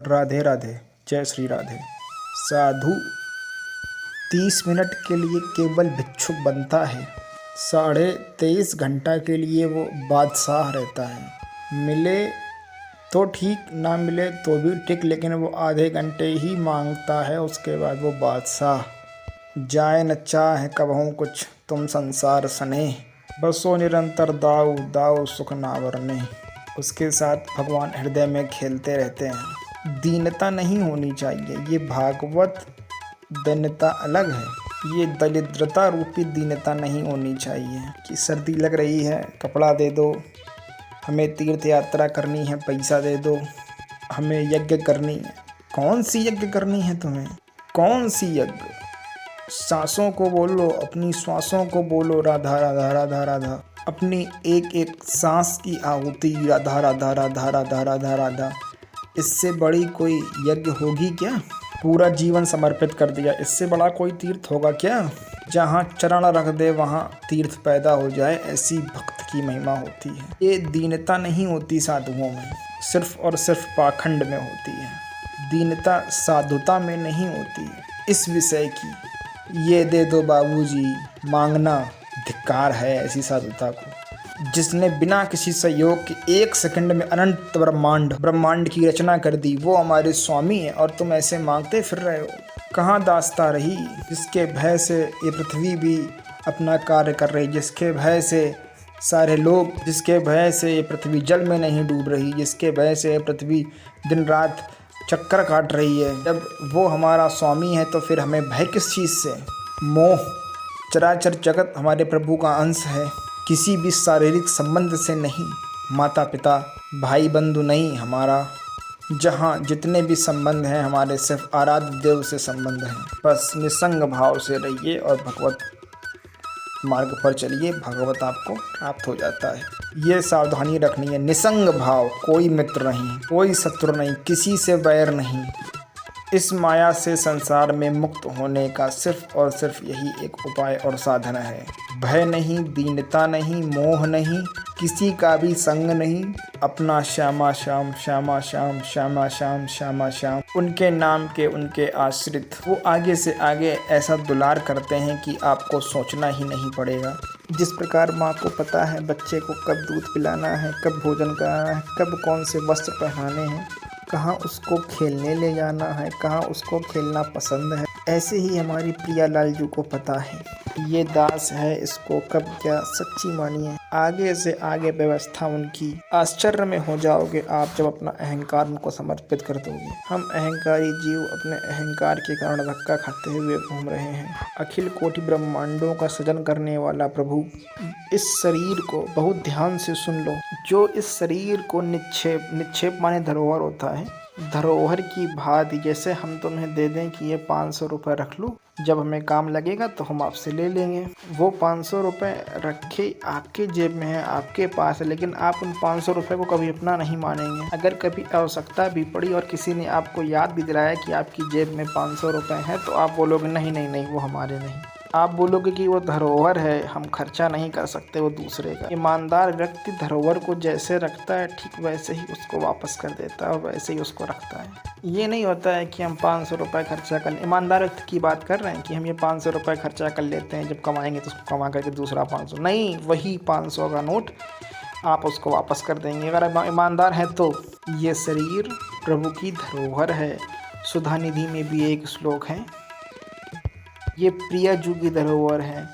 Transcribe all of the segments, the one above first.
राधे राधे, जय श्री राधे। साधु 30 मिनट के लिए केवल भिक्षुक बनता है, 23.5 घंटा के लिए वो बादशाह रहता है। मिले तो ठीक, ना मिले तो भी ठीक, लेकिन वो आधे घंटे ही मांगता है, उसके बाद वो बादशाह। जाए न चाहे कबहूँ कुछ तुम संसार सने, बसो निरंतर दाऊ दाऊ सुख नावरने। उसके साथ भगवान हृदय में खेलते रहते हैं। दीनता नहीं होनी चाहिए, ये भागवत दीनता अलग है, ये दरिद्रता रूपी दीनता नहीं होनी चाहिए कि सर्दी लग रही है कपड़ा दे दो, हमें तीर्थ यात्रा करनी है पैसा दे दो, हमें यज्ञ करनी है। कौन सी यज्ञ करनी है तुम्हें? कौन सी यज्ञ? सांसों को बोलो, अपनी श्वासों को बोलो राधा राधा राधा राधा, अपनी एक एक सांस की आहुति राधा राधा राधा राधा राधा राधा। इससे बड़ी कोई यज्ञ होगी क्या? पूरा जीवन समर्पित कर दिया, इससे बड़ा कोई तीर्थ होगा क्या? जहाँ चरण रख दे वहाँ तीर्थ पैदा हो जाए, ऐसी भक्त की महिमा होती है। ये दीनता नहीं होती साधुओं में, सिर्फ और सिर्फ पाखंड में होती है। दीनता साधुता में नहीं होती। इस विषय की ये दे दो बाबूजी मांगना धिक्कार है ऐसी साधुता को, जिसने बिना किसी सहयोग के 1 सेकंड में अनंत ब्रह्मांड की रचना कर दी, वो हमारे स्वामी है और तुम ऐसे मांगते फिर रहे हो। कहाँ दास्ता रही जिसके भय से ये पृथ्वी भी अपना कार्य कर रही, जिसके भय से सारे लोग, जिसके भय से ये पृथ्वी जल में नहीं डूब रही, जिसके भय से ये पृथ्वी दिन रात चक्कर काट रही है। जब वो हमारा स्वामी है तो फिर हमें भय किस चीज़ से? मोह। चराचर जगत हमारे प्रभु का अंश है, किसी भी शारीरिक संबंध से नहीं, माता पिता भाई बंधु नहीं हमारा। जहाँ जितने भी संबंध हैं हमारे सिर्फ आराध्य देव से संबंध हैं। बस निसंग भाव से रहिए और भगवत मार्ग पर चलिए, भागवत आपको प्राप्त हो जाता है। ये सावधानी रखनी है, निसंग भाव, कोई मित्र नहीं, कोई शत्रु नहीं, किसी से वैर नहीं। इस माया से संसार में मुक्त होने का सिर्फ और सिर्फ यही एक उपाय और साधन है। भय नहीं, दीनता नहीं, मोह नहीं, किसी का भी संग नहीं, अपना श्यामा श्याम श्यामा श्याम श्यामा श्याम श्यामा श्याम। उनके नाम के उनके आश्रित वो आगे से आगे ऐसा दुलार करते हैं कि आपको सोचना ही नहीं पड़ेगा। जिस प्रकार माँ को पता है बच्चे को कब दूध पिलाना है, कब भोजन कराना है, कब कौन से वस्त्र पहनाने हैं, कहाँ उसको खेलने ले जाना है, कहाँ उसको खेलना पसंद है, ऐसे ही हमारी प्रिया लाल जी को पता है ये दास है, इसको कब क्या। सच्ची मानिए, आगे से आगे व्यवस्था उनकी। आश्चर्य में हो जाओगे आप जब अपना अहंकार उनको समर्पित कर दोगे। हम अहंकारी जीव अपने अहंकार के कारण धक्का खाते हुए घूम रहे हैं। अखिल कोटि ब्रह्मांडों का सृजन करने वाला प्रभु, इस शरीर को बहुत ध्यान से सुन लो। जो इस शरीर को निक्षेप माने धरोहर होता है, धरोहर की भांति जैसे हम तुम्हें दे दें कि ये 500 रुपये रख लो, जब हमें काम लगेगा तो हम आपसे ले लेंगे। वो 500 रुपये रखे आपके जेब में है, आपके पास है, लेकिन आप उन 500 रुपये को कभी अपना नहीं मानेंगे। अगर कभी आवश्यकता भी पड़ी और किसी ने आपको याद भी दिलाया कि आपकी जेब में 500 रुपये हैं, तो आप बोलोगे नहीं नहीं नहीं, वो हमारे नहीं। आप बोलोगे कि वो धरोहर है, हम खर्चा नहीं कर सकते, वो दूसरे का। ईमानदार व्यक्ति धरोहर को जैसे रखता है ठीक वैसे ही उसको वापस कर देता है और वैसे ही उसको रखता है। ये नहीं होता है कि हम 500 रुपये खर्चा कर, ईमानदार व्यक्ति की बात कर रहे हैं कि हम ये 500 रुपये खर्चा कर लेते हैं, जब कमाएंगे तो उसको कमा करके दूसरा 500 नहीं, वही 500 का नोट आप उसको वापस कर देंगे अगर ईमानदार हैं तो। ये शरीर प्रभु की धरोहर है। सुधा निधि में भी एक श्लोक है, ये प्रिया जू की धरोहर है।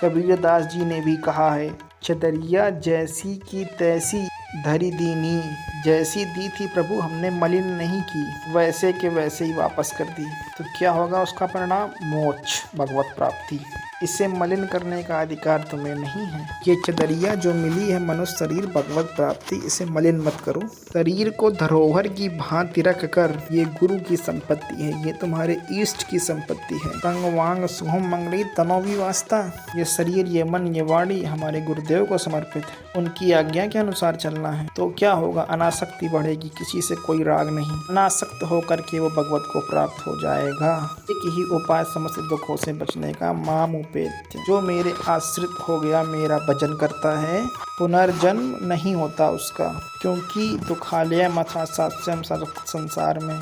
कबीरदास जी ने भी कहा है, चदरिया जैसी की तैसी धरी दीनी, जैसी दी थी प्रभु हमने मलिन नहीं की, वैसे के वैसे ही वापस कर दी। तो क्या होगा उसका परिणाम? मोक्ष, भगवत प्राप्ति। इसे मलिन करने का अधिकार तुम्हें नहीं है। ये चदरिया जो मिली है मनुष्य शरीर, भगवत प्राप्ति, इसे मलिन मत करो। शरीर को धरोहर की भांति रख कर, ये गुरु की संपत्ति है, ये तुम्हारे इष्ट की संपत्ति है। तंग वांग सुहम मंगली तनो भी वास्ता। ये शरीर, ये मन, ये वाणी हमारे गुरुदेव को समर्पित है, उनकी आज्ञा के अनुसार चलना है। तो क्या होगा? आसक्ति बढ़ेगी, किसी से कोई राग नहीं। अनासक्त होकर के वो भगवत को प्राप्त हो जाएगा। एक ही उपाय समस्त दुखों से बचने का, माम उपेत्य, जो मेरे आश्रित हो गया, मेरा भजन करता है, पुनर्जन्म नहीं होता उसका। क्योंकि दुखालय मथा सास्यम संसार में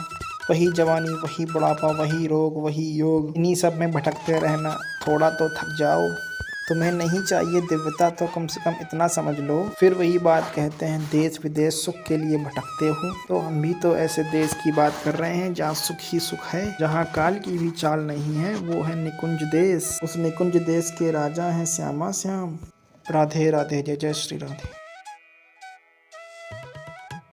वही जवानी, वही बुढ़ापा, वही रोग, वही योग, इन्हीं सब में भटकते रहना। थोड़ा तो थक जाओ। तुम्हें नहीं चाहिए दिव्यता तो कम से कम इतना समझ लो। फिर वही बात कहते हैं, देश विदेश सुख के लिए भटकते हो। तो हम भी तो ऐसे देश की बात कर रहे हैं जहाँ सुख ही सुख है, जहाँ काल की भी चाल नहीं है। वो है निकुंज देश। उस निकुंज देश के राजा हैं श्यामा श्याम। राधे राधे, जय जय श्री राधे।